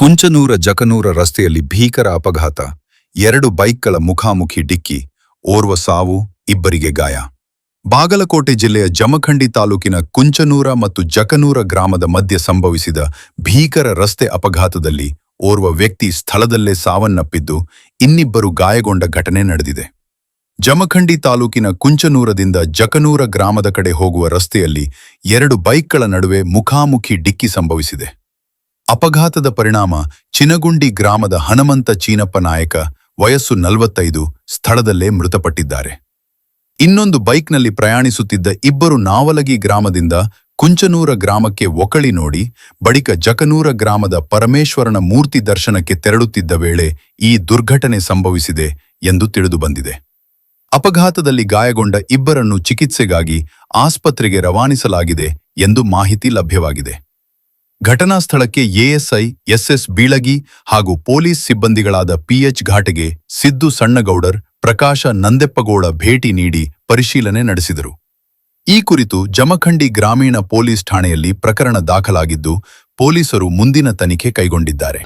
ಕುಂಚನೂರ ಜಕನೂರ ರಸ್ತೆಯಲ್ಲಿ ಭೀಕರ ಅಪಘಾತ. 2 ಬೈಕ್ಗಳ ಮುಖಾಮುಖಿ ಡಿಕ್ಕಿ, ಓರ್ವ ಸಾವು, ಇಬ್ಬರಿಗೆ ಗಾಯ. ಬಾಗಲಕೋಟೆ ಜಿಲ್ಲೆಯ ಜಮಖಂಡಿ ತಾಲೂಕಿನ ಕುಂಚನೂರ ಮತ್ತು ಜಕನೂರ ಗ್ರಾಮದ ಮಧ್ಯೆ ಸಂಭವಿಸಿದ ಭೀಕರ ರಸ್ತೆ ಅಪಘಾತದಲ್ಲಿ ಓರ್ವ ವ್ಯಕ್ತಿ ಸ್ಥಳದಲ್ಲೇ ಸಾವನ್ನಪ್ಪಿದ್ದು, ಇನ್ನಿಬ್ಬರು ಗಾಯಗೊಂಡ ಘಟನೆ ನಡೆದಿದೆ. ಜಮಖಂಡಿ ತಾಲೂಕಿನ ಕುಂಚನೂರದಿಂದ ಜಕನೂರ ಗ್ರಾಮದ ಕಡೆ ಹೋಗುವ ರಸ್ತೆಯಲ್ಲಿ 2 ಬೈಕ್ಗಳ ನಡುವೆ ಮುಖಾಮುಖಿ ಡಿಕ್ಕಿ ಸಂಭವಿಸಿದೆ. ಅಪಘಾತದ ಪರಿಣಾಮ ಚಿನಗುಂಡಿ ಗ್ರಾಮದ ಹನುಮಂತ ಚೀನಪ್ಪ ನಾಯಕ, ವಯಸ್ಸು 45, ಸ್ಥಳದಲ್ಲೇ ಮೃತಪಟ್ಟಿದ್ದಾರೆ. ಇನ್ನೊಂದು ಬೈಕ್ನಲ್ಲಿ ಪ್ರಯಾಣಿಸುತ್ತಿದ್ದ ಇಬ್ಬರು ನಾವಲಗಿ ಗ್ರಾಮದಿಂದ ಕುಂಚನೂರ ಗ್ರಾಮಕ್ಕೆ ಒಕಳಿ ನೋಡಿ ಬಳಿಕ ಜಕನೂರ ಗ್ರಾಮದ ಪರಮೇಶ್ವರನ ಮೂರ್ತಿ ದರ್ಶನಕ್ಕೆ ತೆರಳುತ್ತಿದ್ದ ವೇಳೆ ಈ ದುರ್ಘಟನೆ ಸಂಭವಿಸಿದೆ ಎಂದು ತಿಳಿದುಬಂದಿದೆ. ಅಪಘಾತದಲ್ಲಿ ಗಾಯಗೊಂಡ ಇಬ್ಬರನ್ನು ಚಿಕಿತ್ಸೆಗಾಗಿ ಆಸ್ಪತ್ರೆಗೆ ರವಾನಿಸಲಾಗಿದೆ ಎಂದು ಮಾಹಿತಿ ಲಭ್ಯವಾಗಿದೆ. ಘಟನಾ ಸ್ಥಳಕ್ಕೆ ಎಎಸ್ಐ ಎಸ್ಎಸ್ ಬೀಳಗಿ ಹಾಗೂ ಪೊಲೀಸ್ ಸಿಬ್ಬಂದಿಗಳಾದ ಪಿಎಚ್ ಘಾಟಗೆ, ಸಿದ್ದು ಸಣ್ಣಗೌಡರ್, ಪ್ರಕಾಶ ನಂದೆಪ್ಪಗೋಳ ಭೇಟಿ ನೀಡಿ ಪರಿಶೀಲನೆ ನಡೆಸಿದರು. ಈ ಕುರಿತು ಜಮಖಂಡಿ ಗ್ರಾಮೀಣ ಪೊಲೀಸ್ ಠಾಣೆಯಲ್ಲಿ ಪ್ರಕರಣ ದಾಖಲಾಗಿದ್ದು, ಪೊಲೀಸರು ಮುಂದಿನ ತನಿಖೆ ಕೈಗೊಂಡಿದ್ದಾರೆ.